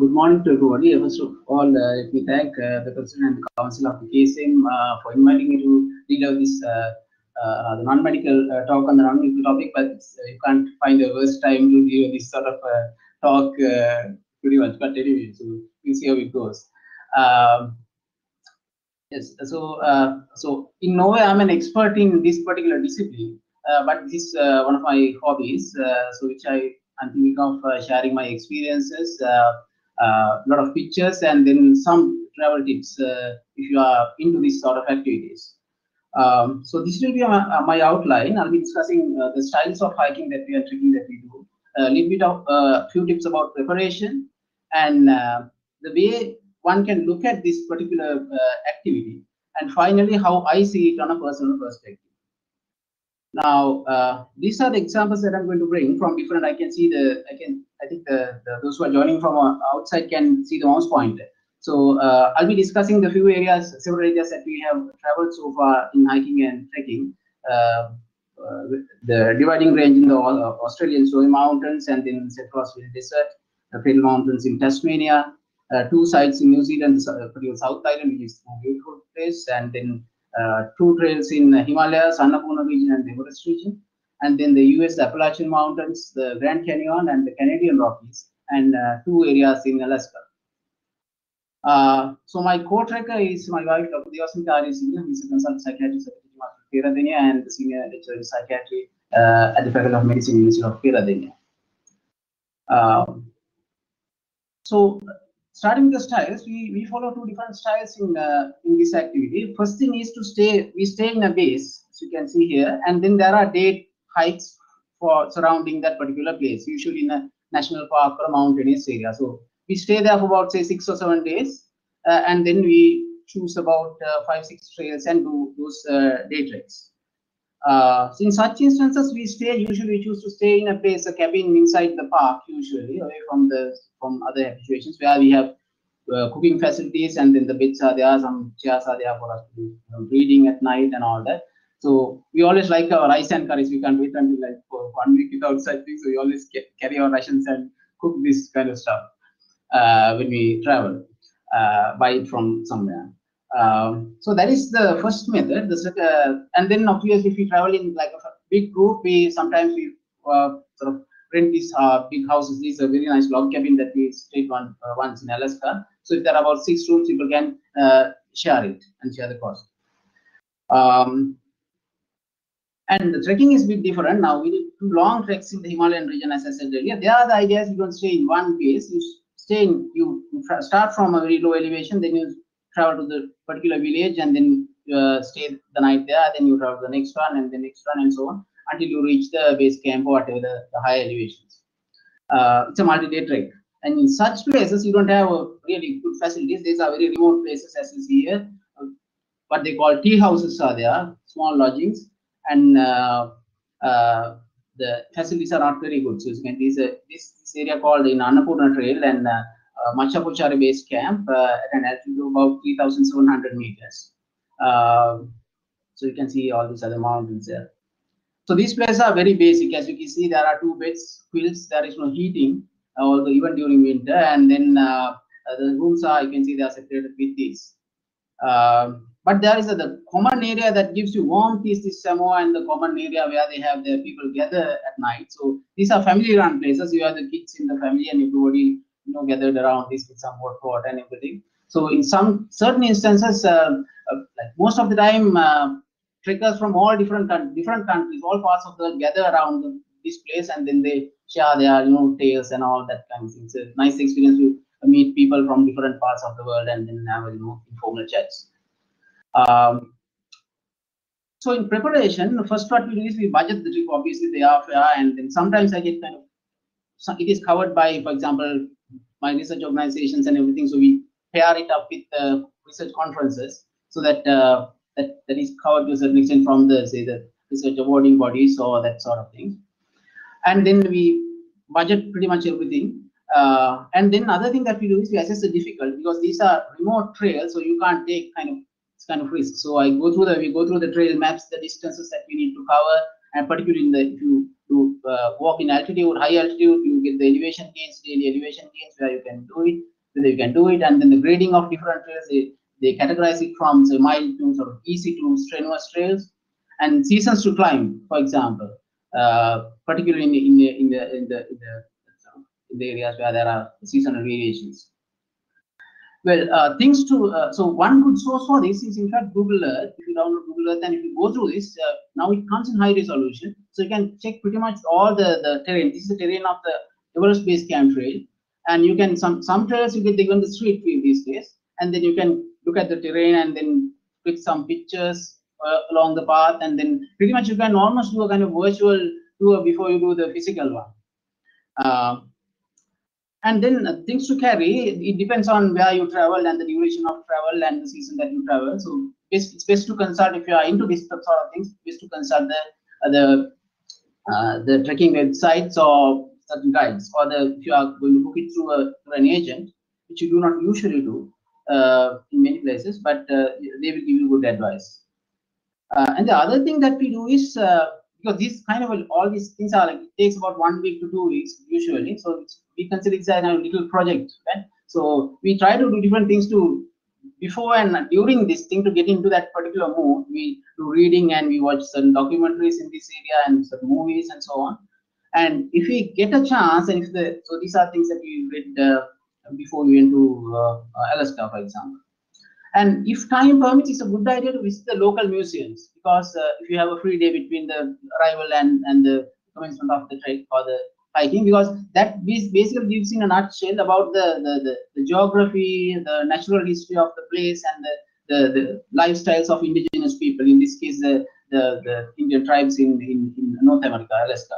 Good morning to everybody. First of all, let me thank the President and Council of the KSM for inviting me to read out this the non-medical talk on the non-medical topic, but you can't find the worst time to do this sort of talk pretty much. But anyway, so we'll see how it goes. Yes, so in no way I'm an expert in this particular discipline, but this is one of my hobbies, so which I'm thinking of sharing my experiences, a lot of pictures, and then some travel tips if you are into this sort of activities. So this will be my outline. I'll be discussing the styles of hiking that we are trekking that we do, a little bit of few tips about preparation, and the way one can look at this particular activity, and finally how I see it on a personal perspective. Now, these are the examples that I'm going to bring from different. I can see I think those who are joining from outside can see the mouse pointer. So I'll be discussing the several areas that we have traveled so far in hiking and trekking. The dividing range in the Australian Snowy Mountains, and then Central Australian Desert, the Peradeniya Mountains in Tasmania, two sites in New Zealand, the particular South Island, which is a beautiful place, and then two trails in the Himalayas, Annapurna region, and the Everest region, and then the US Appalachian Mountains, the Grand Canyon, and the Canadian Rockies, and two areas in Alaska. So my co-trekker is my wife, Dr. Dassanayake, who is a consultant psychiatrist at Peradeniya and the senior lecturer in psychiatry at the Faculty of Medicine, University of Peradeniya. So starting with the styles, we follow two different styles in this activity. First thing is we stay in a base, as you can see here, and then there are day hikes for surrounding that particular place, usually in a national park or a mountainous area. So we stay there for about, say, 6 or 7 days, and then we choose about 5-6 trails and do those day treks. So in such instances, we usually choose to stay in a place, a cabin inside the park, usually away from other situations where we have cooking facilities, and then the beds are there, some chairs are there for us to do reading at night and all that. So we always like our rice and curries. We can't wait until like for 1 week without such things. So we always carry our rations and cook this kind of stuff when we travel, buy it from somewhere. So that is the first method. And then obviously, if we travel in like a big group, sometimes we sort of rent these big houses. These are very nice log cabin that we stayed once in Alaska. So if there are about 6 rooms, people can share it and share the cost. And the trekking is a bit different. Now we did 2 long treks in the Himalayan region, as I said earlier. There are the ideas. You don't stay in one place. You start from a very low elevation, then you travel to the particular village, and then stay the night there. Then you travel to the next one, and the next one, and so on, until you reach the base camp or whatever the high elevations. It's a multi-day trek. And in such places, you don't have really good facilities. These are very remote places, as you see here. What they call tea houses are there, small lodgings, and the facilities are not very good. So you can this area called in Annapurna Trail and Machapuchari base camp at an altitude of about 3,700 meters. So you can see all these other mountains there. So these places are very basic. As you can see, there are 2 beds, quilts. There is no heating, although even during winter. And then the rooms you can see they are separated with these. But there is the common area that gives you warmth is this Samoa, and the common area where they have their people gather at night. So these are family-run places. You have the kids in the family, and everybody gathered around this with some hot pot and everything. So in some certain instances, like most of the time, trekkers from all different countries, all parts of the world gather around this place, and then they share their tales and all that kind of thing. It's a nice experience to meet people from different parts of the world and then have informal chats. So in preparation, first what we do is we budget the trip, obviously the airfare, and then sometimes I get it is covered by, for example, my research organizations and everything. So we pair it up with research conferences, so that that is covered to a certain extent from the research awarding bodies or that sort of thing. And then we budget pretty much everything. And then other thing that we do is we assess the difficulty, because these are remote trails, so you can't take kind of risk. So we go through the trail maps, the distances that we need to cover, and particularly if you to walk in altitude, high altitude, you get the elevation gains, daily elevation gains, where you can do it, whether you can do it, and then the grading of different trails, they categorize it from say mild to sort of easy to strenuous trails, and seasons to climb, for example, particularly in the areas where there are seasonal variations. Well, things to so one good source for this is in fact Google Earth. If you download Google Earth and if you go through this, now it comes in high resolution, so you can check pretty much all the terrain. This is the terrain of the Everest Base Camp Trail, and you can some trails you get even the street view these days, and then you can look at the terrain and then click some pictures along the path, and then pretty much you can almost do a kind of virtual tour before you do the physical one. And then things to carry, it depends on where you travel and the duration of travel and the season that you travel. So it's best to consult, if you are into this sort of things, best to consult the trekking websites or certain guides, or if you are going to book it through an agent, which you do not usually do in many places, but they will give you good advice. And the other thing that we do is, because these kind of all these things are like, it takes about 1 week to 2 weeks usually, so we consider it as a little project, right? So we try to do different things to before and during this thing to get into that particular mood. We do reading and we watch certain documentaries in this area and certain movies and so on. And if we get a chance, and so these are things that we read before we went to Alaska, for example. And if time permits, it's a good idea to visit the local museums, because if you have a free day between the arrival and the commencement of the trek or the hiking, because that basically gives in a nutshell about the geography, the natural history of the place, and the lifestyles of indigenous people. In this case, the Indian tribes in North America, Alaska,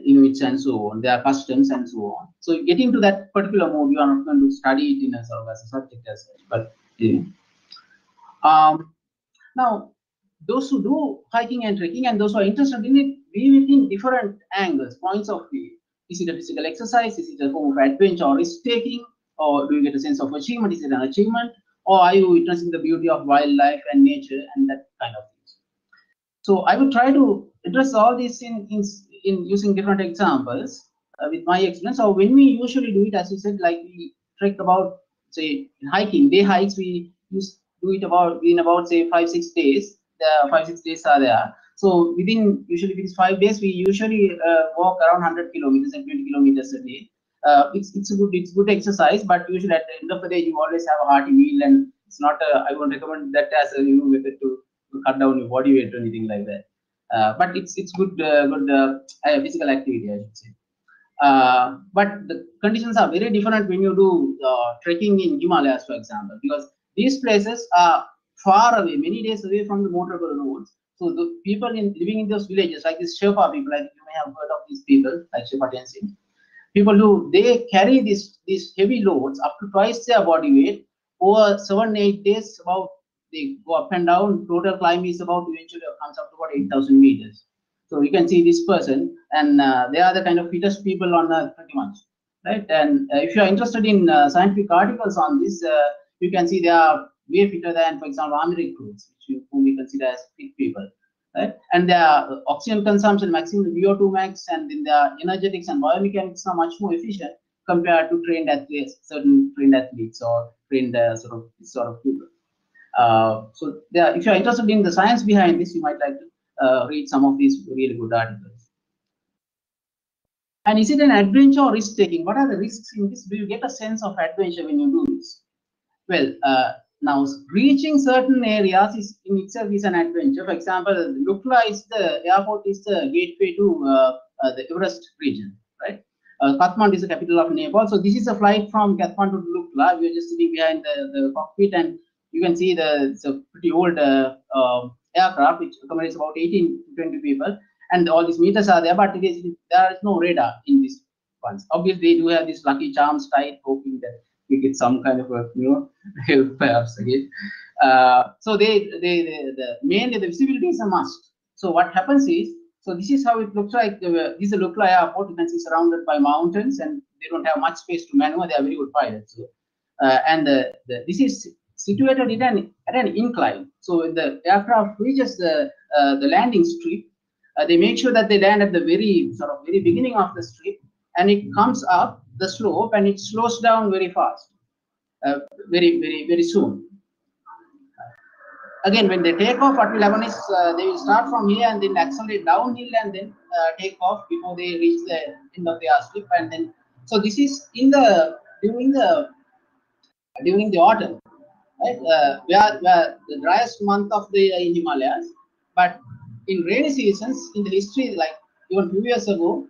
Inuits and so on, their customs and so on. So getting to that particular mode, you are not going to study it in a sort of as a subject as such, but now, those who do hiking and trekking and those who are interested in it, view it in different angles, points of view. Is it a physical exercise? Is it a form of adventure or risk-taking? Or do you get a sense of achievement? Is it an achievement? Or are you witnessing the beauty of wildlife and nature and that kind of things? So I will try to address all this in using different examples with my experience. So when we usually do it, as you said, like we trek about, say, hiking, day hikes, we do it in about say 5-6 days. The 5-6 days are there. So usually within 5 days, we usually walk around 100 kilometers and 20 kilometers a day. It's good exercise, but usually at the end of the day, you always have a hearty meal, and it's not. I won't recommend that as a method to cut down your body weight or anything like that. But it's good physical activity, I should say. But the conditions are very different when you do trekking in Himalayas, for example, because these places are far away, many days away from the motorable roads. So the people living in those villages, like these Sherpa people, like you may have heard of these people, like Sherpa dancing, people they carry these heavy loads up to twice their body weight over 7-8 days. They go up and down. Total climb is eventually comes up to about 8,000 meters. So you can see this person, and they are the kind of fittest people on Earth, pretty much, right? And if you are interested in scientific articles on this, you can see they are way fitter than, for example, army recruits, whom we consider as fit people, right? And their oxygen consumption, maximum VO2 max, and then their energetics and biomechanics are much more efficient compared to certain trained athletes or trained sort of people. So if you are interested in the science behind this, you might like to read some of these really good articles. And is it an adventure or risk taking? What are the risks in this? Do you get a sense of adventure when you do this? Well, now reaching certain areas in itself is an adventure. For example, the airport is the gateway to the Everest region, right? Kathmandu is the capital of Nepal. So this is a flight from Kathmandu to Lukla. We are just sitting behind the cockpit, and you can see it's a pretty old aircraft which accommodates about 18 to 20 people, and all these meters are there, but there is no radar in these ones. Obviously, they do have these lucky charms tied, hoping that we get some kind of help perhaps again. So mainly the visibility is a must. So what happens is, so this is how it looks like. This is a Lukla airport. You can see surrounded by mountains, and they don't have much space to maneuver. They are very good pilots. So, and this is situated at an incline. So when the aircraft reaches the landing strip, they make sure that they land at the very beginning of the strip, and it comes up the slope and it slows down very fast, very soon. Again, when they take off, what will happen is they will start from here and then accelerate downhill and then take off before they reach the end of the airstrip. And then, so this is in the during the autumn, right? Where the driest month of the year in Himalayas. But in rainy seasons, in the history, like even 2 years ago,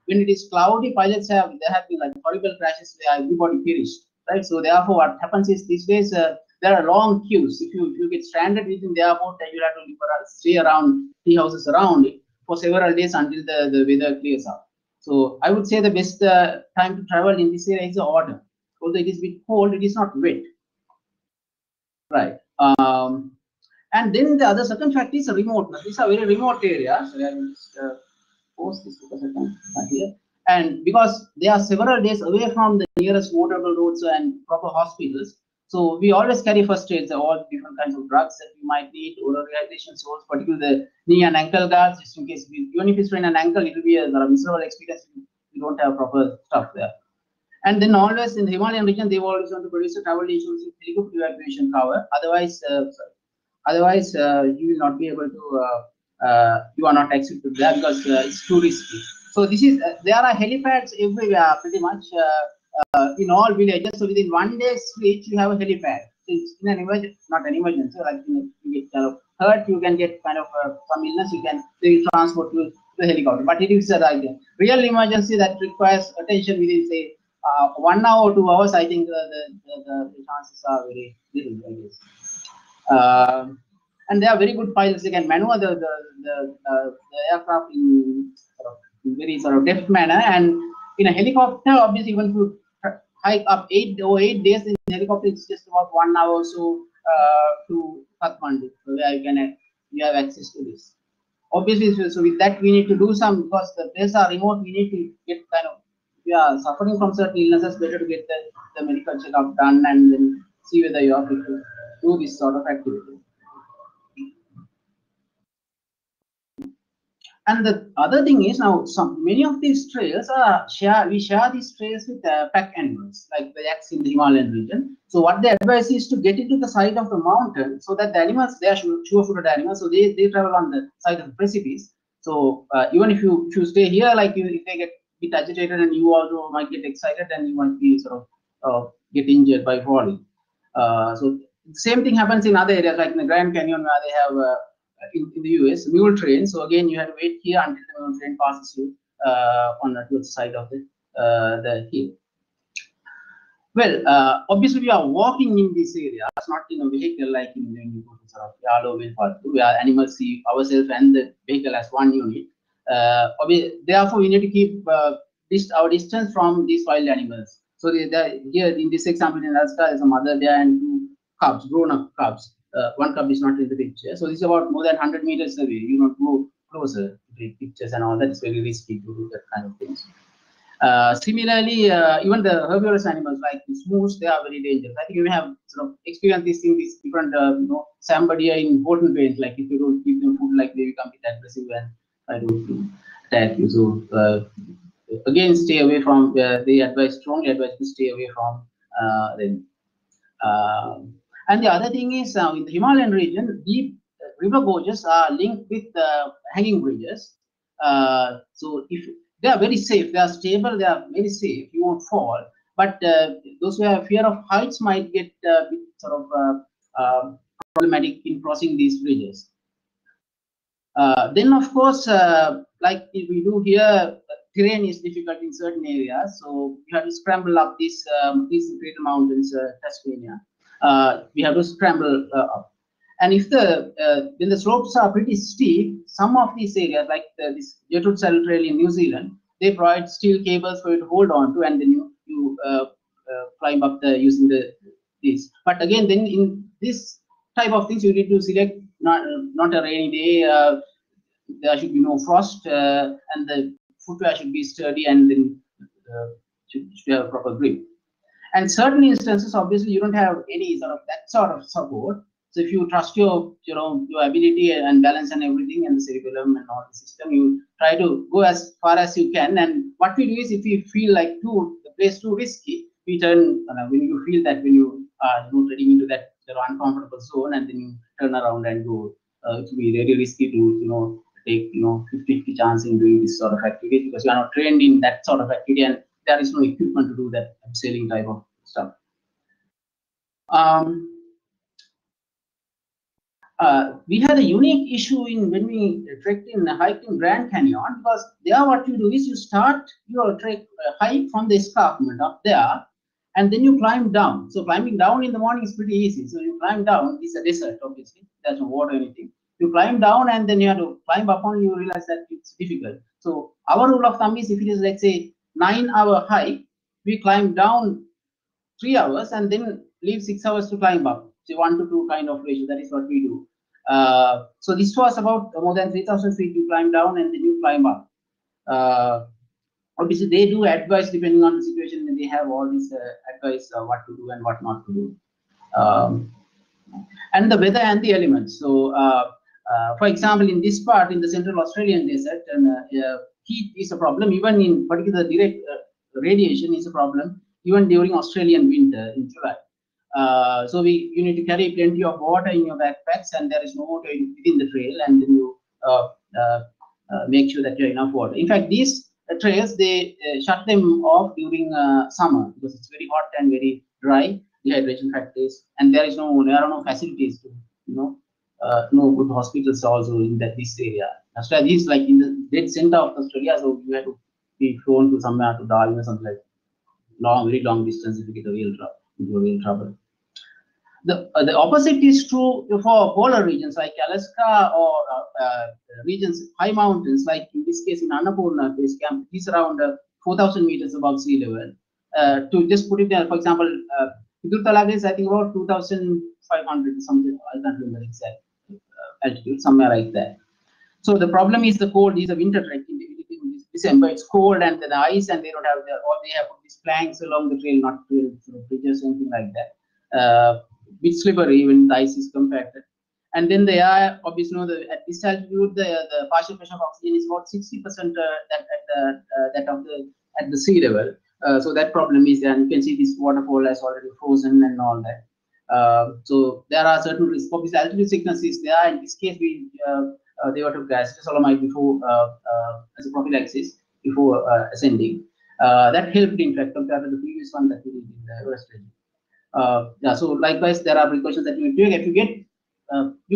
when it is cloudy, there have been like horrible crashes where everybody perished, right? So therefore, what happens is these days there are long queues. If you get stranded within the airport, then you have to stay around tea houses around it for several days until the weather clears up. So I would say the best time to travel in this area is the autumn. Although it is a bit cold, it is not wet, right? And then the other second fact is remoteness. These are very remote areas. So I will just post this because I can't here. And because they are several days away from the nearest motorable roads and proper hospitals, so we always carry first aids, all different kinds of drugs that we might need, oral rehabilitation source, particularly the knee and ankle guards, just in case even if you sprain an ankle, it will be a miserable experience if you don't have proper stuff there. And then always in the Himalayan region, they always want to produce a travel insurance with helicopter evacuation cover. Otherwise, you will not be able to. You are not accepted there because it's too risky. So this is there are helipads everywhere, pretty much in all villages. So within 1 day's reach, you have a helipad. So it's in an emergency, not an emergency. Like you get hurt, you can get kind of some illness. They will transport you to the helicopter. But it is a real emergency that requires attention within say 1 hour or 2 hours. I think the chances are very little, I guess. And they are very good pilots. They can maneuver the aircraft in very deft manner. And in a helicopter, obviously, even to hike up 8 days in helicopter, it's just about 1 hour or so to Kathmandu, where you have access to this. Obviously, so with that we need to do some, because the places are remote. We need to get if we are suffering from certain illnesses, better to get the medical checkup done and then see whether you are fit to do this sort of activity. And the other thing is now many of these trails we share these trails with pack animals like the yaks in the Himalayan region. So what they advise is to get into the side of the mountain so that the animals, they are sure-footed animals, so they travel on the side of the precipice. So even if you stay here, like if they get a bit agitated and you also might get excited and you might be get injured by falling. So the same thing happens in other areas like in the Grand Canyon, where they have in the US mule train. So again, you have to wait here until the mule train passes you on the side of the hill. Well, obviously we are walking in this area, not in a vehicle like when you go to Yalo, where animals see ourselves and the vehicle as one unit. Therefore, we need to keep our distance from these wild animals. So here in this example in Alaska, there's a mother there and 2 cubs, grown-up cubs. One cub is not in the picture. So this is about more than 100 meters away. You don't go closer to take pictures and all that. It's very risky to do that kind of things. Similarly, even the herbivorous animals like the moose, they are very dangerous. I think you may have experienced this in these different, somebody in important ways. Like if you don't give them food, like they become a bit aggressive and try to attack you. So again, stay away from. They strongly advise to stay away from them. And the other thing is, in the Himalayan region, deep river gorges are linked with hanging bridges. So if they are very safe, they are stable, they are very safe, you won't fall. But those who have fear of heights might get a bit problematic in crossing these bridges. Then, of course, like if we do here, terrain is difficult in certain areas, so you have to scramble up these greater mountains, Tasmania. We have to scramble up. And if when the slopes are pretty steep, some of these areas, like this Gertrude Saddle Trail in New Zealand, they provide steel cables for you to hold on to, and then you climb up using these. But again, then in this type of things, you need to select not a rainy day. There should be no frost, and the footwear should be sturdy, and then should have proper grip. And certain instances, obviously, you don't have any that sort of support. So if you trust your ability and balance and everything and the cerebellum and all the system, you try to go as far as you can. And what we do is, if we feel like the place too risky, we turn when you feel that when you are getting into that uncomfortable zone, and then you turn around and go. It will be really risky to take 50-50 chance in doing this sort of activity, because you are not trained in that sort of activity and there is no equipment to do that abseiling type of stuff. We had a unique issue when we trekked in hiked in Grand Canyon, because there what you do is you start your trek hike from the escarpment up there, and then you climb down. So climbing down in the morning is pretty easy. So you climb down. It's a desert, obviously. There's no water or anything. You climb down, and then you have to climb up on. You realize that it's difficult. So our rule of thumb is, if it is, let's say, 9-hour hike, we climb down 3 hours and then leave 6 hours to climb up. So 1 to 2 kind of ratio. That is what we do. So this was about more than 3,000 feet. You climb down and then you climb up. Obviously, they do advise depending on the situation, and they have all this advice what to do and what not to do. And the weather and the elements. So, for example, in this part, in the central Australian desert, heat is a problem. Even in particular, direct radiation is a problem, even during Australian winter in July. So you need to carry plenty of water in your backpacks, and there is no water within the trail, and then you make sure that you have enough water. In fact, these trails, they shut them off during summer, because it's very hot and very dry, dehydration factors, and there are no facilities to no good hospitals also in this area. Australia is like in the dead center of Australia, so you have to be flown to somewhere to Darwin or something like very long distance if you get into real trouble. The opposite is true for polar regions like Alaska, or regions, high mountains, like in this case in Annapurna base camp. It is around 4,000 meters above sea level. To just put it there, for example, Tharaka is, I think, about 2,500 something. I can't remember exact altitude, somewhere like that. So the problem is the cold. Is a winter trek in December. It's cold and the ice, and they don't have they have put these planks along the trail, not bridges, something like that. Bit slippery when the ice is compacted. And then the air, obviously, at this altitude, the partial pressure of oxygen is about 60% at the sea level. So that problem is there. And you can see this waterfall has already frozen and all that. So there are certain risks. Obviously, altitude sickness is there. In this case, they were to acetazolamide before as a prophylaxis before ascending. That helped, in fact, compared to the previous one that we did in the Everest region. So likewise, there are precautions that you need to take. If you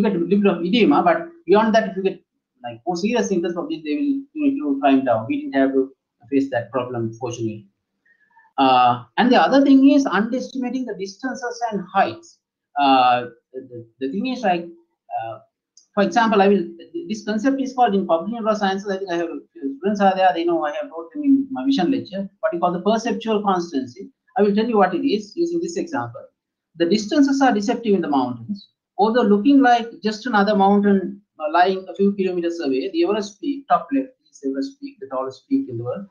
get a little bit of edema, but beyond that, if you get like more serious symptoms of this, you need to climb down. We didn't have to face that problem, fortunately. And the other thing is underestimating the distances and heights. The thing is, like, for example, this concept is called in public neurosciences. I think I have students are there. They know I have taught them in my vision lecture. What you call the perceptual constancy. I will tell you what it is using this example. The distances are deceptive in the mountains. Although looking like just another mountain lying a few kilometers away, the Everest peak, top left is Everest peak, the tallest peak in the world,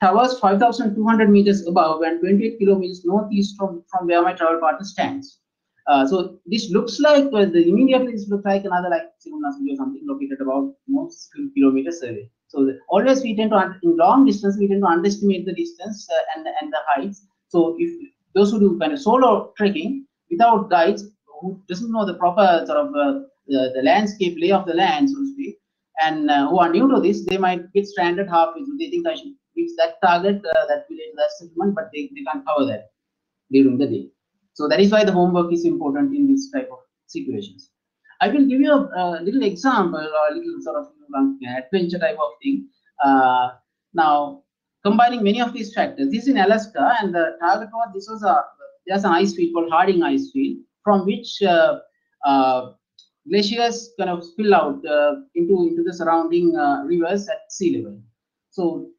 towers 5,200 meters above and 28 kilometers northeast from where my travel partner stands. So this looks like immediately this looks like another like Simunasuri or something located about most few kilometers away. So always we tend to, in long distance, we tend to underestimate the distance and the heights. So if those who do kind of solo trekking without guides, who doesn't know the proper sort of the landscape lay of the land, so to speak, and who are new to this, they might get stranded halfway. They think I should reach that target, that village, that settlement, but they can't cover that during the day. So that is why the homework is important in this type of situations. I will give you a little example or a little sort of adventure type of thing. Now, combining many of these factors, this is in Alaska, and the target was there's an ice field called Harding Ice Field, from which glaciers kind of spill out into the surrounding rivers at sea level. So,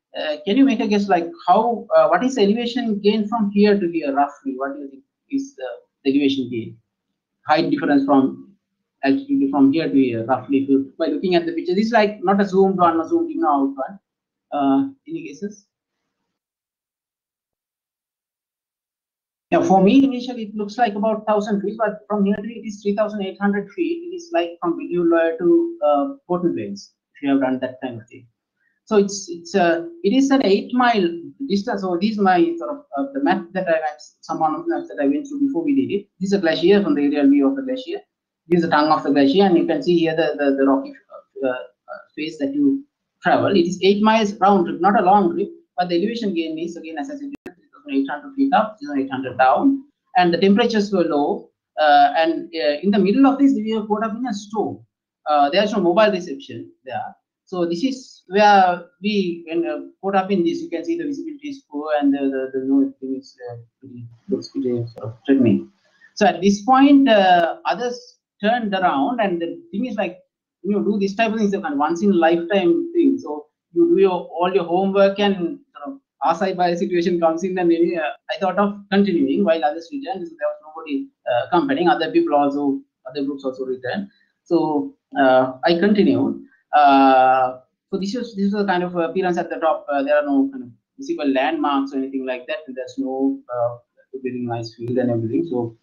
can you make a guess, like what is the elevation gain from here to here roughly? What do you think is the elevation gain? Height difference from altitude from here to here roughly, by looking at the picture. This is like not a zoomed one, a zoomed in or out one. Any guesses? Yeah, for me initially it looks like about 1,000 feet, but from here to it is 3,800 feet. It is like from Uluru to Porton Plains. If you have done that kind of thing. So it is an 8-mile distance. So this is my sort of the map that I had, some of the maps that I went through before we did it. This is a glacier from the aerial view of the glacier. This is the tongue of the glacier, and you can see here the rocky face that you travel. It is 8 miles round trip, not a long trip, but the elevation gain is again, as I said, 3,800 feet up, 3,800 down, and the temperatures were low. In the middle of this, we were caught up in a storm. There is no mobile reception there. So this is where we caught up in this. You can see the visibility is poor and the noise is looks pretty sort of threatening. So at this point, others turned around, and the thing is like, when you do this type of thing, it's a kind of once in a lifetime thing. So you do all your homework, and sort of aside by a situation comes in, and maybe I thought of continuing while others returned. So there was nobody accompanying. Other groups also returned. So I continued. So this is the kind of appearance at the top. There are no kind of visible landmarks or anything like that, and there's no very nice field and everything. So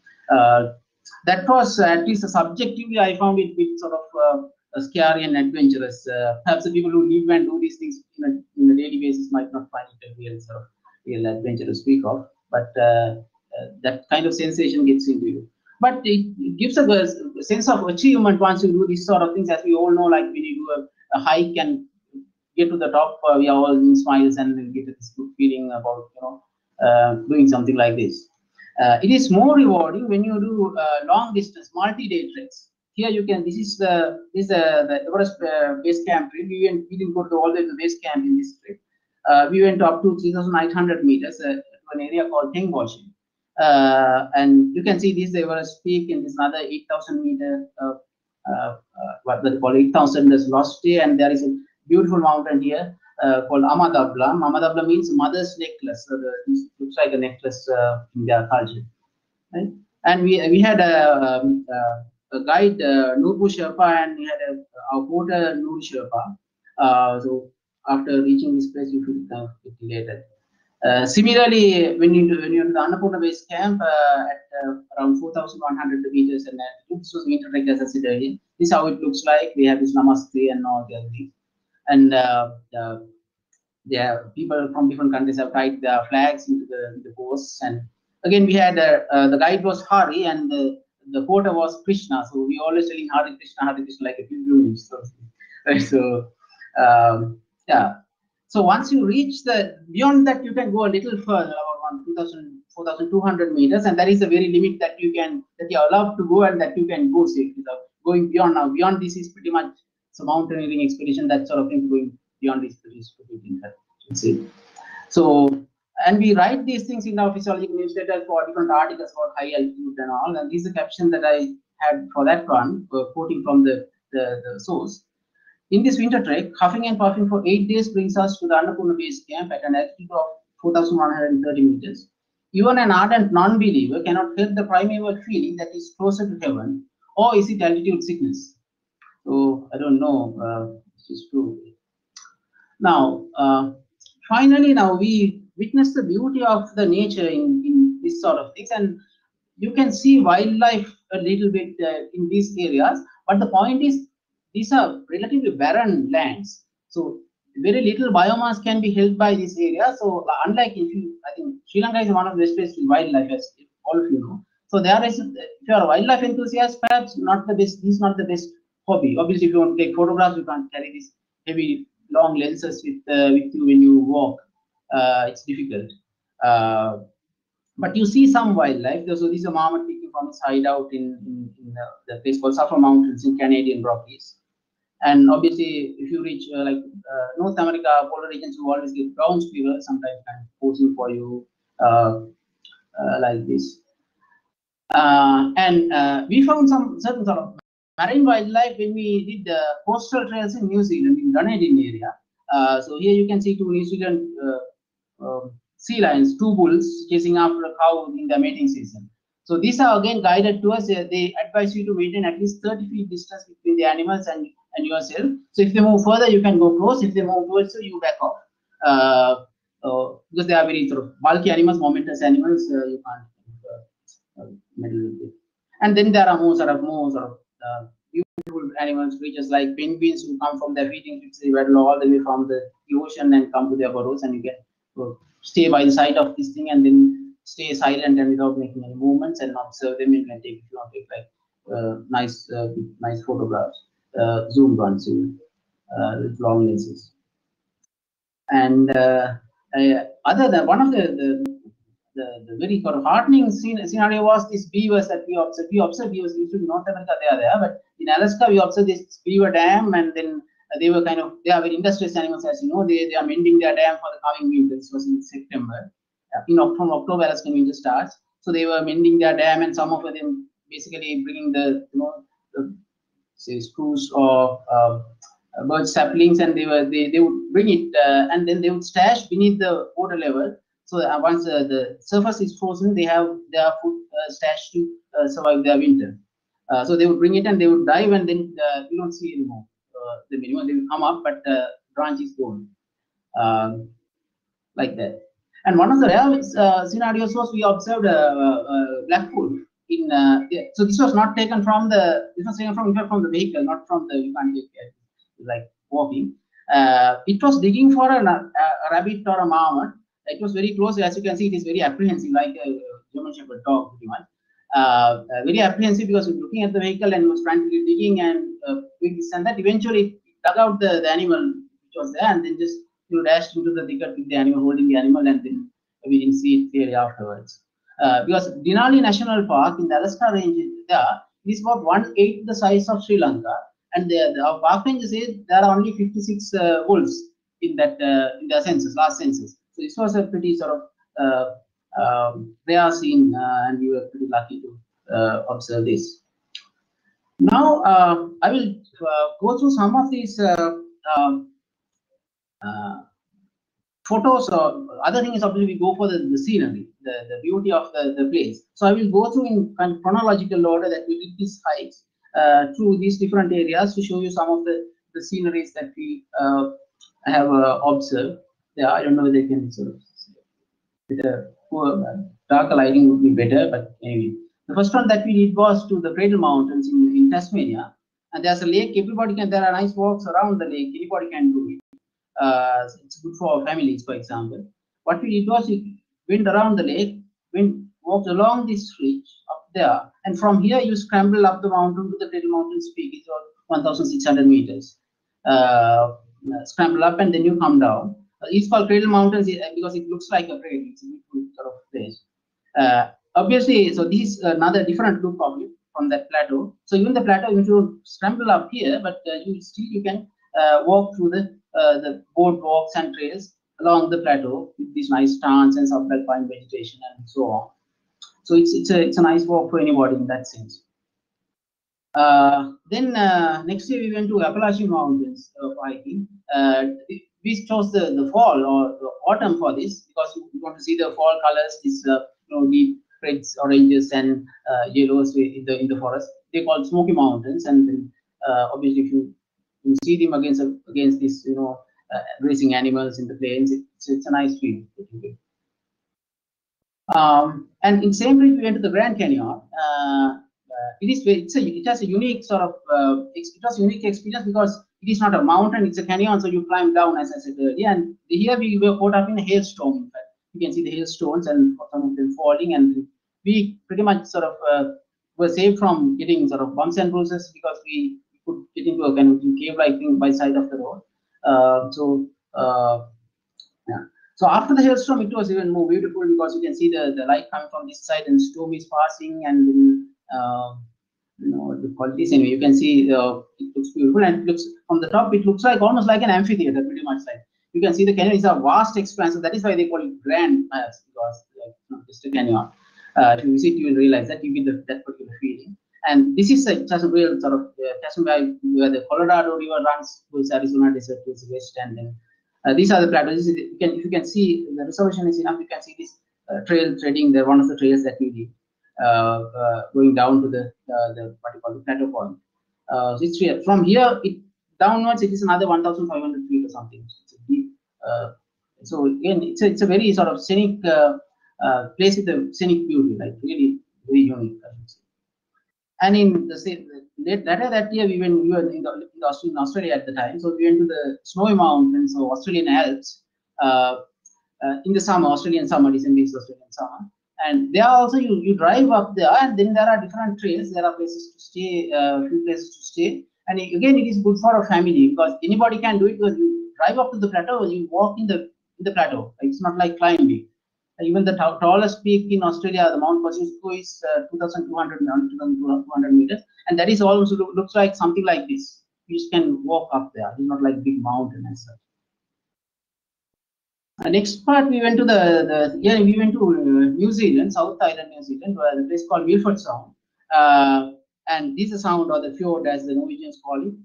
that was, at least subjectively, I found it a bit sort of scary and adventurous. Perhaps the people who live and do these things in a daily basis might not find it a real sort of real adventure to speak of, but that kind of sensation gets into you. But it gives a sense of achievement once you do these sort of things. As we all know, like when you do a hike and get to the top, we are all in smiles and get this good feeling about doing something like this. It is more rewarding when you do long distance multi-day treks. Here you can. This is the Everest base camp. We didn't go to all the way to the base camp in this trip. We went up to 3,900 meters to an area called Tengboche. And you can see this Everest peak, and this another 8,000 meter, what they call 8,000 lost day, and there is a beautiful mountain here called Amadabla. Amadabla means mother's necklace. So this looks like a necklace in their culture, right? And we had a guide, Nurbu Sherpa, and we had our porter, Nur Sherpa. So after reaching this place, you feel kind of elated. Similarly, when you're in the Annapurna base camp at around 4,100 meters, and this was winter trek, as I said earlier. This is how it looks like. We have this namaste and all the other things, and there are people from different countries have tied their flags into the posts. And again, we had the guide was Hari, and the porter was Krishna. So we always telling Hare Krishna like a pilgrimage. So yeah. So once you reach beyond that, you can go a little further, about 4,200 meters, and that is the very limit that you're allowed to go, and that you can go safely. Without going beyond now. Beyond this is pretty much some mountaineering expedition, that sort of thing. Going beyond this is pretty see. So, and we write these things in our physiological newsletter for different articles about high altitude and all. And this is a caption that I had for that one, quoting from the source. In this winter trek, huffing and puffing for 8 days brings us to the Annapurna base camp at an altitude of 4,130 meters. Even an ardent non-believer cannot help the primeval feeling that is closer to heaven, or is it altitude sickness? So I don't know. This is true. Now, finally, now we witness the beauty of the nature in this sort of things, and you can see wildlife a little bit in these areas. But the point is, these are relatively barren lands, so very little biomass can be held by this area. So unlike I think Sri Lanka is one of the best places for wildlife, as all of you know. So there is, if you are a wildlife enthusiast, perhaps not the best. This is not the best hobby. Obviously, if you want to take photographs, you can't carry these heavy long lenses with you when you walk. It's difficult. But you see some wildlife. So this is a marmot taking from its hideout in the place called Suffolk Mountains in Canadian Rockies. And obviously, if you reach North America, polar regions, you always get brown squirrels, sometimes kind of posing for you like this. And we found some certain sort of marine wildlife when we did coastal trails in New Zealand, in Dunedin area. So here you can see two New Zealand sea lions, two bulls chasing after a cow in the mating season. So these are again guided tours. They advise you to maintain at least 30 feet distance between the animals and yourself. So if they move further, you can go close. If they move towards you, you back off. Because they are very sort of bulky animals, momentous animals, you can't middle bit. And then there are more sort of beautiful animals, creatures like penguins who come from their feeding trips. They paddle all the way from the ocean and come to their burrows, and you can stay by the side of this thing and then stay silent and without making any movements and observe them. You can take, if you want to take like nice photographs, zoom ones with long lenses. And other than one of the very sort of heartening scenario was this beavers that we observed. We observed beavers usually in North America, they are there, but in Alaska we observed this beaver dam, and then they are very industrious animals, as you know. They are mending their dam for the coming winter. This was in September. From October, Alaskan winter starts. So they were mending their dam, and some of them basically bringing the say spruce or birch saplings, and they would bring it and then they would stash beneath the water level. So once the surface is frozen, they have their food stashed to survive their winter. So they would bring it and they would dive, and then you don't see anymore the minimum. They will come up, but the branch is gone, like that. And one of the rare scenarios was we observed black wolf in. So this was not taken from the. This was taken from the vehicle, not from the. You can't take like walking. It was digging for a rabbit or a marmot. It was very close. As you can see, it is very apprehensive, like a German Shepherd dog, pretty much. Very apprehensive because it was looking at the vehicle and was frantically digging and doing this and that. Eventually, it dug out the animal which was there, and then just dashed into the thicket with the animal, holding the animal, and then we didn't see it clearly afterwards. Because Denali National Park in the Alaska range is about 1/8 the size of Sri Lanka, and our park range says there are only 56 wolves in that in the census, last census. So this was a pretty sort of rare scene, and we were pretty lucky to observe this. Now I will go through some of these photos. Or other thing is obviously we go for the scenery, the beauty of the place. So I will go through in kind of chronological order that we did these hikes through these different areas to show you some of the sceneries that we have observed. Yeah, I don't know whether they can sort of with a darker lighting would be better, but anyway. The first one that we did was to the Cradle Mountains in Tasmania, and there's a lake. Everybody can. There are nice walks around the lake. Anybody can do it. It's good for families, for example. What we did was we went around the lake, walked along this ridge up there, and from here you scramble up the mountain to the Cradle Mountains peak. It's about 1,600 meters. Scramble up and then you come down. It's called Cradle Mountains because it looks like a cradle. It's a beautiful sort of place. Obviously, so this is another different look of it from that plateau. So even the plateau, you should scramble up here, but you can walk through the boardwalks and trails along the plateau with these nice stands and subalpine vegetation and so on. So it's a nice walk for anybody in that sense. Then next year we went to Appalachian Mountains for hiking. We chose the fall or the autumn for this because we want to see the fall colors, this deep reds, oranges, and yellows in the forest. They're called Smoky Mountains, and then obviously if you see them against this grazing animals in the plains, it's a nice view. And in same way we went to the Grand Canyon. It has a unique sort of it was a unique experience because it is not a mountain, it's a canyon, so you climb down, as I said earlier. And here we were caught up in a hailstorm. In fact, you can see the hailstones and some of them falling, and we pretty much sort of were saved from getting sort of bumps and bruises because we could get into a kind of cave-like thing by side of the road. Yeah. So after the hailstorm, it was even more beautiful because you can see the light coming from this side and storm is passing, and then the qualities anyway. You can see it looks beautiful, and it looks from the top. It looks like almost like an amphitheater, pretty much like. You can see the canyon is a vast expanse. So that is why they call it Grand, because not just a canyon. If you visit, you will realize that you get that particular feeling. And this is just a real sort of where the Colorado River runs towards Arizona desert towards the west, and then these are the plateaus. If you can see, the resolution is enough. You can see this trail threading one of the trails that we did, going down to the what you call the plateau point. So it's real. From here, downwards, it is another 1,500 feet or something. It's a deep, so again, it's a very sort of scenic place with a scenic beauty, like really very unique, I would say. And in the same later that year, we were in Australia at the time, so we went to the snowy mountains, so Australian Alps, in the summer, Australian summer, December is Australian summer. And there also you drive up there, and then there are different trails. There are places to stay, few places to stay. And again, it is good for a family because anybody can do it. Because you drive up to the plateau, you walk in the plateau. It's not like climbing. Even the tallest peak in Australia, the Mount Kosciuszko, is 2,200 meters, and that is also looks like something like this. You just can walk up there. It's not like big mountain and such. Next part, we went to we went to New Zealand, South Island, New Zealand, where the place called Milford Sound, and this is the sound, or the fjord, as the Norwegians call it,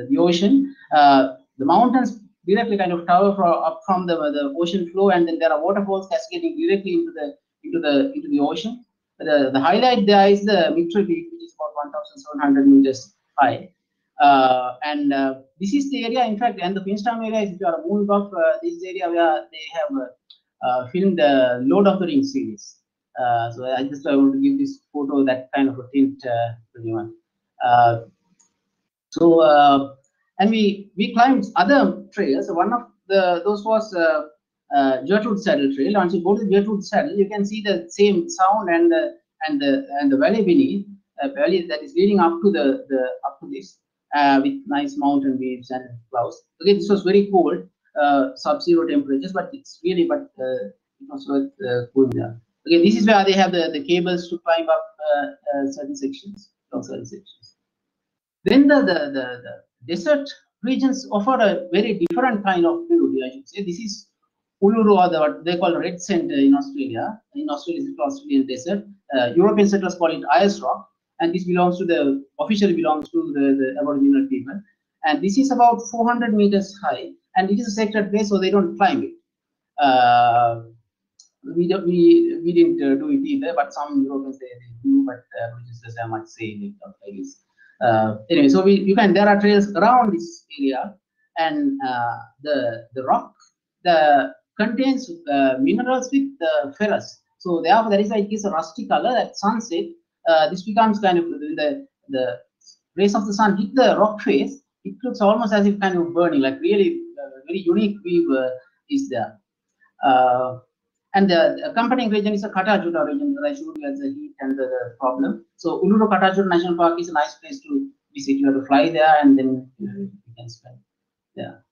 the ocean. The mountains directly kind of tower up from the ocean floor, and then there are waterfalls cascading directly into the ocean. The highlight there is the Mitchell Peak, which is about 1,700 meters high. This is the area, in fact, and the Queenstown area, if you are a moon buff, this is the area where they have filmed the Lord of the Rings series. So I want to give this photo that kind of a tint to everyone. And we climbed other trails. One of those was Gertrude Saddle Trail. Once you go to the Gertrude Saddle, you can see the same sound and the valley beneath, valley that is leading up to this. With nice mountain waves and clouds. Okay, this was very cold, sub-zero temperatures, but it was worth going there. Okay, this is where they have the cables to climb up certain sections. Then the desert regions offer a very different kind of beauty, I should say. This is Uluru, or what they call Red Center in Australia. In Australia, it's the Australian desert. European settlers call it ice rock. And this officially belongs to the Aboriginal people. And this is about 400 meters high, and it is a sacred place, so they don't climb it. We didn't do it either, but some Europeans they do, but British doesn't have much say in it, I guess. Anyway, so there are trails around this area, and the rock contains minerals with ferrous. So therefore, that is why it gives a rusty color at sunset. This becomes kind of the rays of the sun hit the rock face. It looks almost as if kind of burning, like really very unique view is there. And the accompanying region is a Katajuta region that I showed you as the heat and the problem. So Uluru Katajuta National Park is a nice place to visit. You have to fly there, and then you can spend there.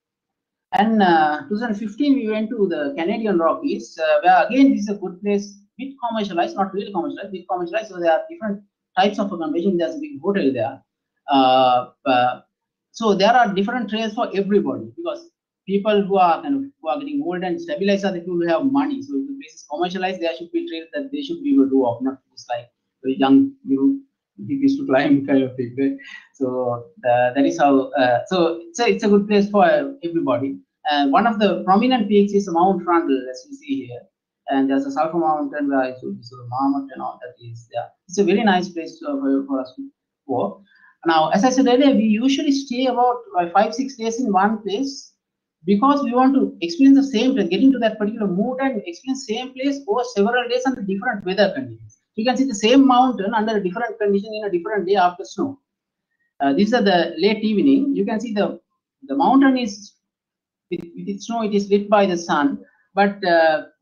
And 2015 we went to the Canadian Rockies, where again this is a good place. Bit commercialized, not really commercialized, bit commercialized. So there are different types of accommodation. There's a big hotel there. So there are different trails for everybody, because people who are getting old and stabilized are the people who have money. So if the place is commercialized, there should be trails that they should be able to walk, not just like very young people to climb kind of thing. Right? So that is how. So it's a good place for everybody. And one of the prominent peaks is Mount Rundle, as you see here. And there's a sulfur mountain where I showed you, so the marmot and all that is there. It's a very nice place for us to walk. Now, as I said earlier, we usually stay about 5-6 days in one place because we want to experience the same place, get into that particular mood and experience the same place over several days under different weather conditions. You can see the same mountain under a different condition in a different day after snow. These are the late evening. You can see the mountain is with its snow. It is lit by the sun. But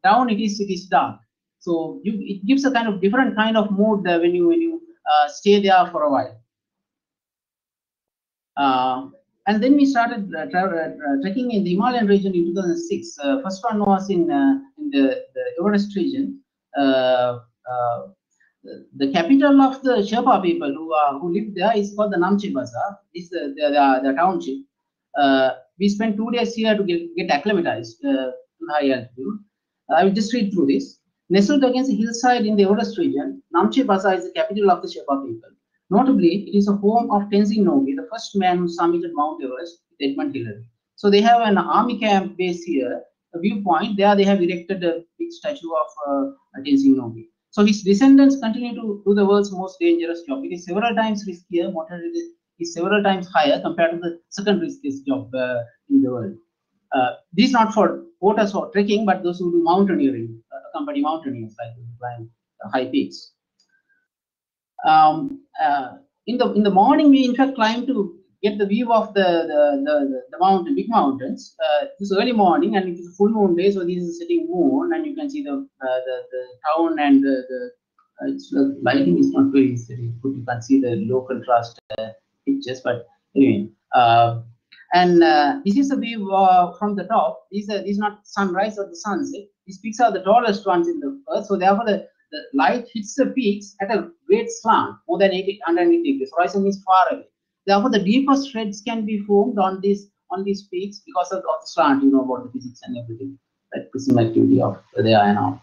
down it is dark, so it gives a kind of different kind of mood when you stay there for a while. And then we started trekking in the Himalayan region in 2006. First one was in the Everest region. The capital of the Sherpa people who live there is called the Namche Bazaar. This is the township. We spent 2 days here to get acclimatized to high altitude. I will just read through this. Nestled against a hillside in the Everest region, Namche Bazaar is the capital of the Sherpa people. Notably, it is a home of Tenzing Norgay, the first man who summited Mount Everest with Edmund Hillary. So they have an army camp base here, a viewpoint. There they have erected a big statue of Tenzing Norgay. So his descendants continue to do the world's most dangerous job. It is several times riskier, mortality is several times higher compared to the second riskiest job in the world. This is not for porters or trekking, but those who do mountaineering, accompany mountaineers, like who climb high peaks. In the morning, we in fact climb to get the view of the mountain, big mountains. This early morning, and it is a full moon day, so this is a setting moon, and you can see the town and the lighting is not very good. You can see the low contrast pictures, but anyway. This is a view from the top. These is not sunrise or the sunset. These peaks are the tallest ones in the earth, so therefore the light hits the peaks at a great slant, more than 180 degrees. Horizon is far away. Therefore, the deepest shreds can be formed on these peaks because of the slant. You know about the physics and everything, that prism activity of the iron now.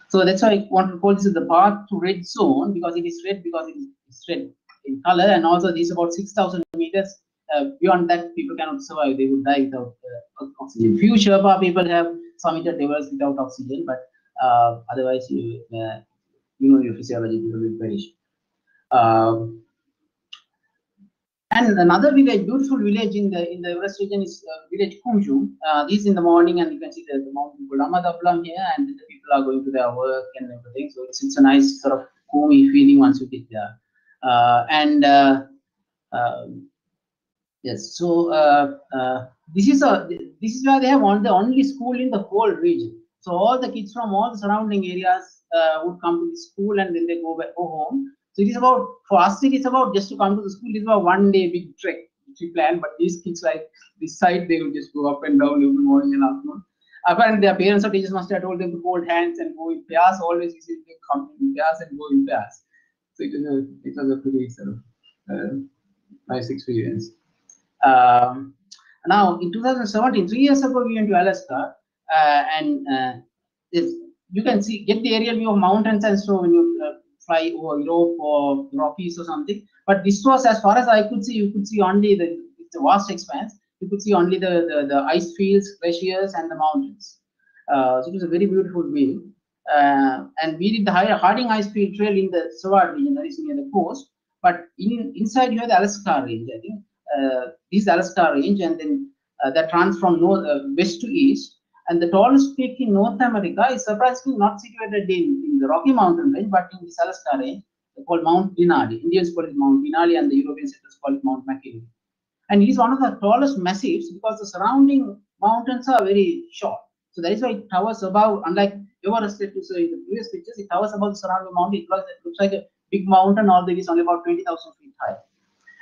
So that's why I want to call this the path to red zone, because it is red, because it is red in color, and also this is about 6,000 meters. Beyond that, people cannot survive; they would die without oxygen. Few Sherpa people have summited levels without oxygen, but otherwise, you know your physiology, people will perish. And another village, beautiful village in the Everest region, is village Kumju. This is in the morning, and you can see the mountain called Amadablam here, and the people are going to their work and everything. So it's a nice sort of homey feeling once you get there. Yes, so this is where they have the only school in the whole region. So all the kids from all the surrounding areas would come to the school, and then they go home. So it is about, for us, it is about just to come to the school. It is about 1 day big trek which we plan. But these kids, like this side, they will just go up and down every morning and afternoon. Apparently, their parents or teachers must have told them to hold hands and go in pairs. Always, you see, they come in pairs and go in pairs. So it was a pretty sort of nice experience. Now, in 2017, 3 years ago, we went to Alaska, you can get the aerial view of mountains and snow when you fly over Europe or Rockies or something. But this was, as far as I could see, you could see only it's a vast expanse. You could see only the ice fields, glaciers, and the mountains. So it was a very beautiful view. And we did the Harding Ice Field Trail in the Seward region, that is near the coast. But inside you have the Alaska range, I think. This Alaska range, and then that runs from west to east. And the tallest peak in North America is surprisingly not situated in the Rocky Mountain range, but in this Alaska range, called Mount Denali. Indians call it Mount Denali, and the European settlers call it Mount McKinley. And it is one of the tallest massifs because the surrounding mountains are very short. So that is why it towers above, unlike Everest, in the previous pictures, it towers above the surrounding mountain. It looks like a big mountain, although it is only about 20,000 feet high.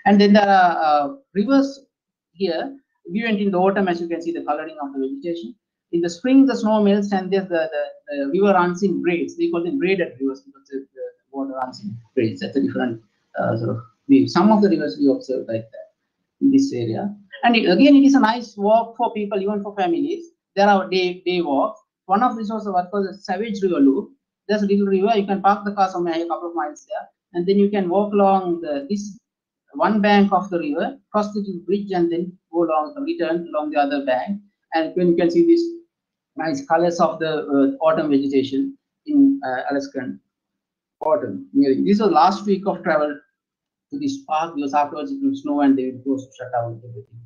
And then there are rivers here. We went in the autumn, as you can see the coloring of the vegetation. In the spring, the snow melts, and there's the river runs in braids. They call them braided rivers because the water runs in braids. That's a different sort of view. Some of the rivers we observe like that in this area. And again, it is a nice walk for people, even for families. There are day walks. One of these was what called the Savage River Loop. There's a little river. You can park the car somewhere a couple of miles there, and then you can walk along this one bank of the river, cross the little bridge, and then go return along the other bank. And when you can see these nice colors of the autumn vegetation in Alaskan autumn. This was last week of travel to this park, because afterwards it will snow and they will close to shut down everything.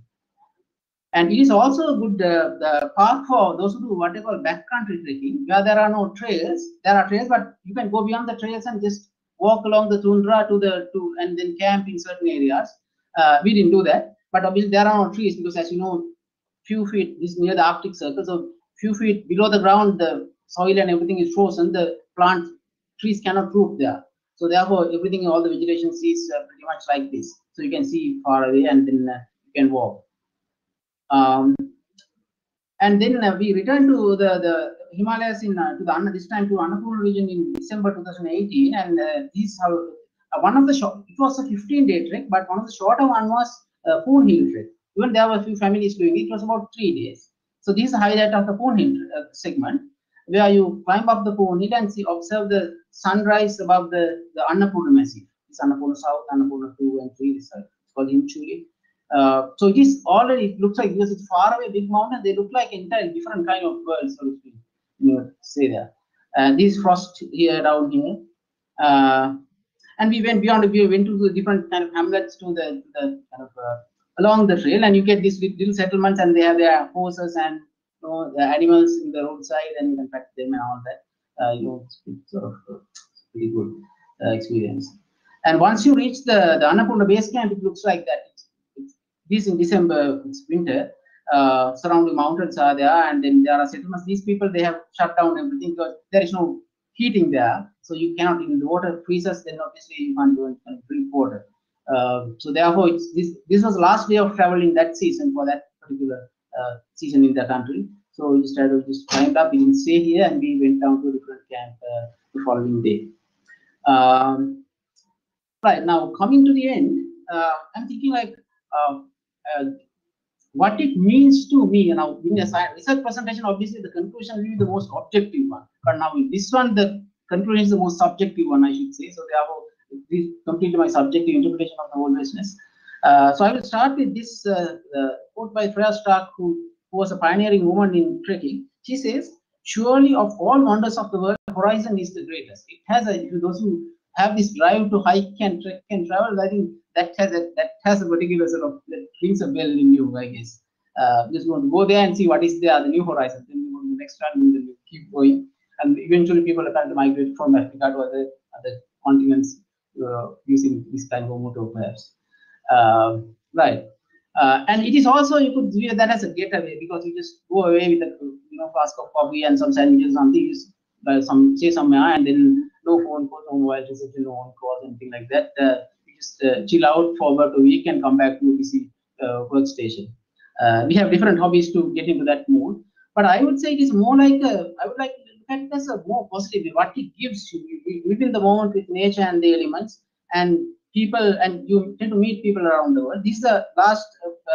And it is also a good the park for those who do what they call backcountry trekking, where there are no trails. There are trails, but you can go beyond the trails and just walk along the tundra and then camp in certain areas. We didn't do that, but obviously there are no trees, because as you know, few feet, this is near the Arctic Circle, so few feet below the ground, the soil and everything is frozen. The trees cannot root there. So therefore, everything, all the vegetation is pretty much like this. So you can see far away, and then you can walk. And then we returned to the Himalayas this time to Annapurna region in December 2018, and these are one of the short. It was a 15-day trek, but one of the shorter one was Poon Hill trek. Even there were a few families doing it. It was about 3 days. So this is the highlight of the Poon Hill segment, where you climb up the Poon Hill and observe the sunrise above the Annapurna Massif. It's Annapurna South, Annapurna 2 and 3. It's called Inchuli. So it is already, it looks like, because it's far away, big mountain, they look like entirely different kind of worlds, so to speak, say there. And this frost here, down here. And we went beyond, we went to the different kind of hamlets to the kind of along the trail, and you get these little settlements, and they have their horses and the animals in the roadside, and you can pet them and all that. It's sort of pretty good experience. And once you reach the Annapurna base camp, it looks like that. This in December, it's winter. Surrounding mountains are there, and then there are settlements. These people, they have shut down everything because there is no heating there, so you cannot. If the water freezes, then obviously you can't go and drink water. So therefore, this was the last day of travel in that season for that particular season in the country. So we started just climbed up. We didn't stay here, and we went down to a different camp the following day. Right now, coming to the end, I'm thinking like what it means to me. Now, in a research presentation, obviously the conclusion will be the most objective one. But now in this one, the conclusion is the most subjective one, I should say. So therefore, this is completely my subjective interpretation of the whole business. So I will start with this quote by Freya Stark, who was a pioneering woman in trekking. She says, "Surely of all wonders of the world, horizon is the greatest." It has those who have this drive to hike and trek and travel, I think that has a particular sort of, that rings a bell in you, I guess. Just want to go there and see what is there, the new horizon. Then you go to the next one, and then you keep going, and eventually people are trying to migrate from Africa to other continents using this kind of motor perhaps. Right. And it is also, you could view that as a getaway, because you just go away with a flask of coffee and some sandwiches, something, say somewhere, and then no phone calls, no mobile reception, no on calls, anything like that. You just chill out for about a week and come back to a busy workstation. We have different hobbies to get into that mood, but I would say it is more like I would like to look at it as a more positive, what it gives you. You live in the moment with nature and the elements and people, and you tend to meet people around the world. This is the last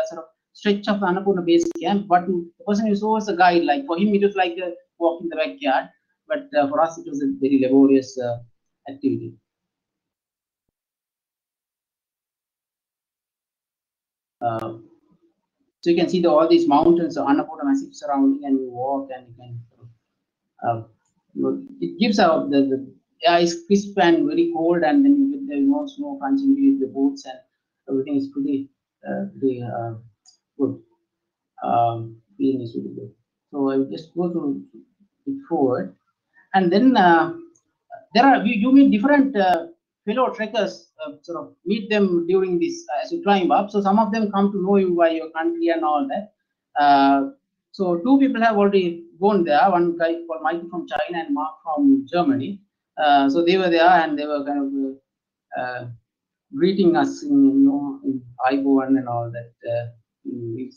sort of stretch of the Annapurna base camp, but the person you saw as a guide, like for him it was like a walk in the backyard, but for us it was a very laborious activity. So you can see all these mountains, Annapurna massive surrounding, and you walk and you can it gives out the air is crisp and very cold, and then you get the snow crunching with the boots, and everything is pretty good. Feeling is really good. So I will just go to it forward, and then there are you meet different fellow trekkers, sort of meet them during this as you climb up. So some of them come to know you by your country and all that. So two people have already gone there. One guy called Michael from China and Mark from Germany. So they were there and they were kind of greeting us in Iboan and all that. You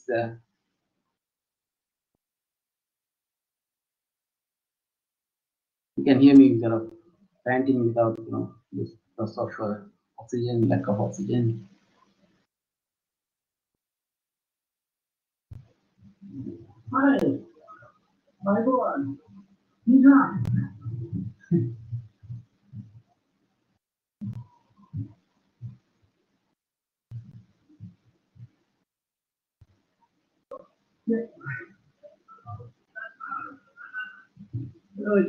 can hear me sort of panting without this loss of oxygen, lack of oxygen. Hi, Iboan.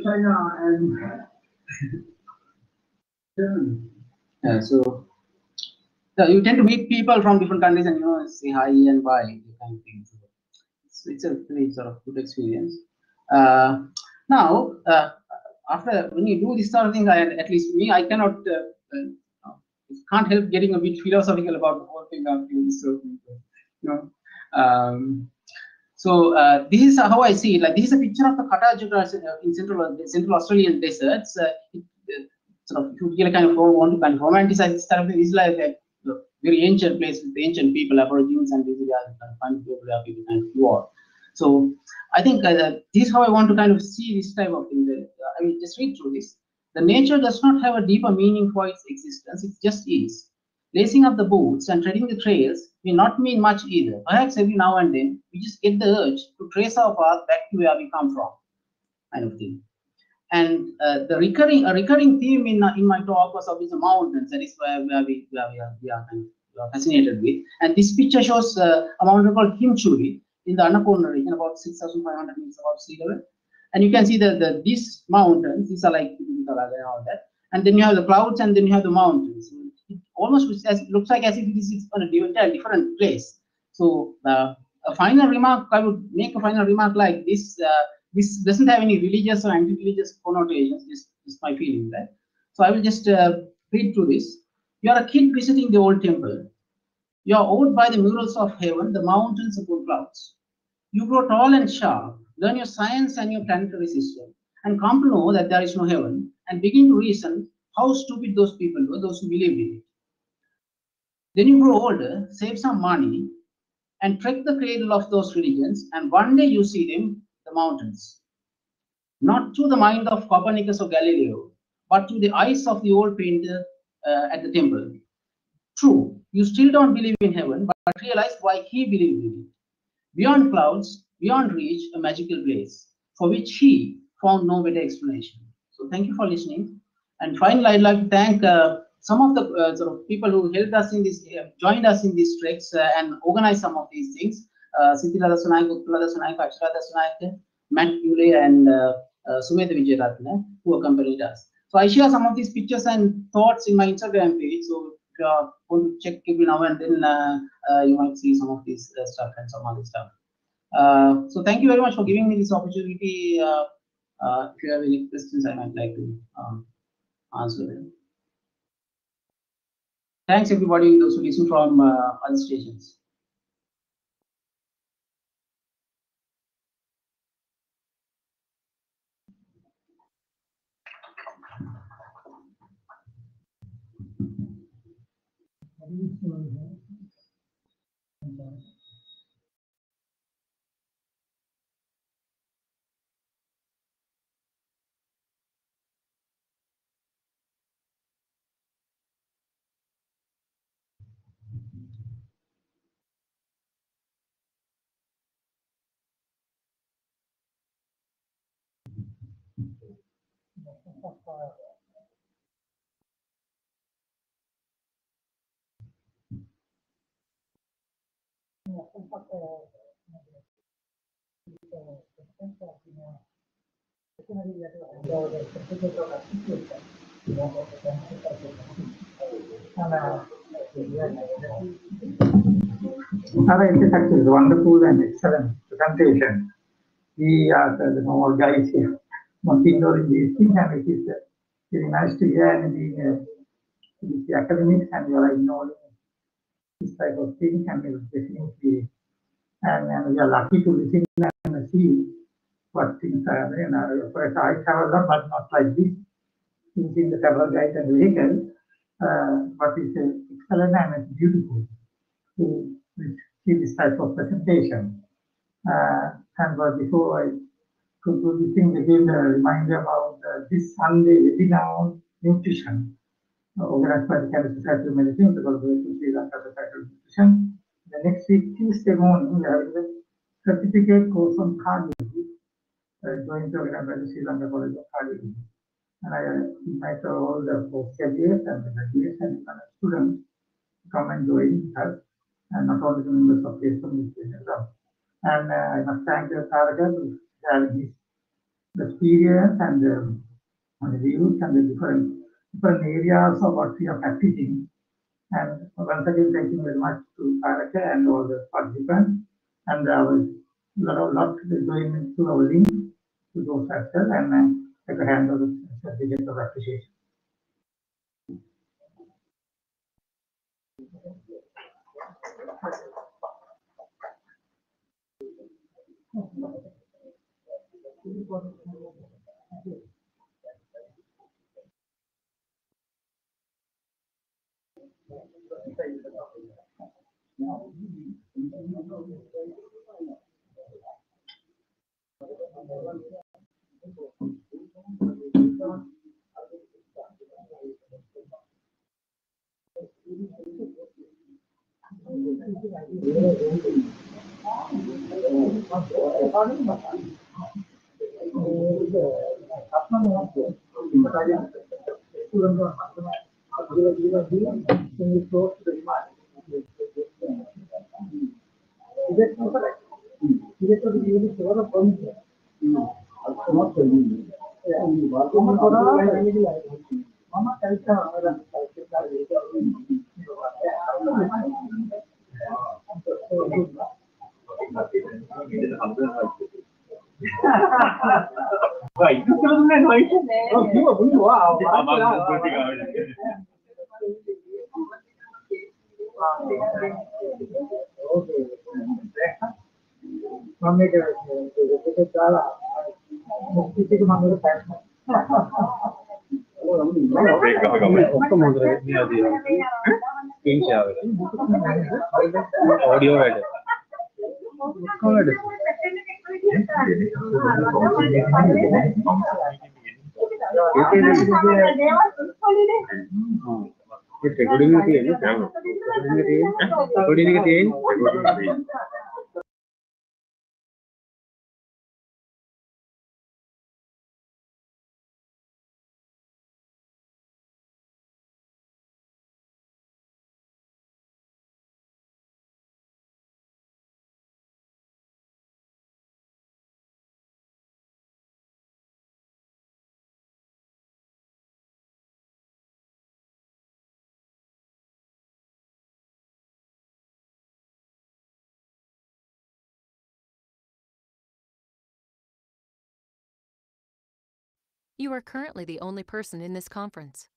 China and so you tend to meet people from different countries and say hi and bye, kind of thing. So it's a pretty sort of good experience. Now, after when you do this sort of thing, at least me, I cannot can't help getting a bit philosophical about the whole thing after this sort of thing. So this is how I see it. Like, this is a picture of the Kata in central Australian deserts. Sort of, if you get kind of want to kind of romanticize this kind of thing, it's like a very ancient place with ancient people, Aborigines, and these are the kind of people kind of war. So I think this is how I want to kind of see this type of thing. I mean, just read through this. The nature does not have a deeper meaning for its existence. It just is. Lacing up the boots and treading the trails may not mean much either. Perhaps every now and then we just get the urge to trace our path back to where we come from, kind of thing. And a recurring theme in my talk was obviously mountains. That is where we are kind of fascinated with. And this picture shows a mountain called Himchuri in the Annapurna region, about 6,500 meters above sea level. And you can see these mountains. These are like Tharaka and all that. And then you have the clouds, and then you have the mountains. It almost looks like as if it is on a entirely different place. So a final remark, I would make a final remark like this. This doesn't have any religious or anti-religious connotations. Just my feeling, right? So I will just read through this. You are a kid visiting the old temple. You are awed by the murals of heaven, the mountains above clouds. You grow tall and sharp, learn your science and your planetary system, and come to know that there is no heaven, and begin to reason how stupid those people were, those who believed in it. Then you grow older, save some money, and trek the cradle of those religions, and one day you see them, the mountains. Not through the mind of Copernicus or Galileo, but through the eyes of the old painter at the temple. True, you still don't believe in heaven, but realize why he believed in it. Beyond clouds, beyond reach, a magical place, for which he found no better explanation. So thank you for listening. And finally, I'd like to thank some of the sort of people who helped us in this, joined us in these treks and organized some of these things. Sithila Dassanayake, Uttala Dassanayake, Achara Dassanayake, Matt Yule, and Sumedha Vijayaratna, who accompanied us. So I share some of these pictures and thoughts in my Instagram page. So if you are going to check every now and then, you might see some of this stuff and some other stuff. So thank you very much for giving me this opportunity. If you have any questions, I might like to answer them. Thanks everybody, those who listen from other stations. It is actually wonderful and excellent presentation. We are the normal guys here, not ignoring these things, and it is very nice to hear and being the academics and you are ignoring this type of things, and definitely, and we are lucky to listen and see what things are happening. Of course, I travel a lot, but not like this. Using the travel guide and vehicle, but it's excellent and it's beautiful to see this type of presentation. And before I conclude this thing, again, a reminder about this Sunday webinar on nutrition, organized by the Cancer Society of Medicine, the Collaboration Sri Lanka Society of Nutrition. The next week, Tuesday morning, we have the certificate course on cardiology, joined organized by the Sri Lanka College of Cardiology. And I invite all the postgraduates and the graduates and students to come and join us, and not only the members of the community as well. And I must thank Tharaka to share his experience and the views and the different areas of what we are practicing. And once again, thank you very much to Tharaka and all the participants. And I was a lot going to our link to those as well, and take a hand of the certificate of appreciation. You are currently the only person in this conference.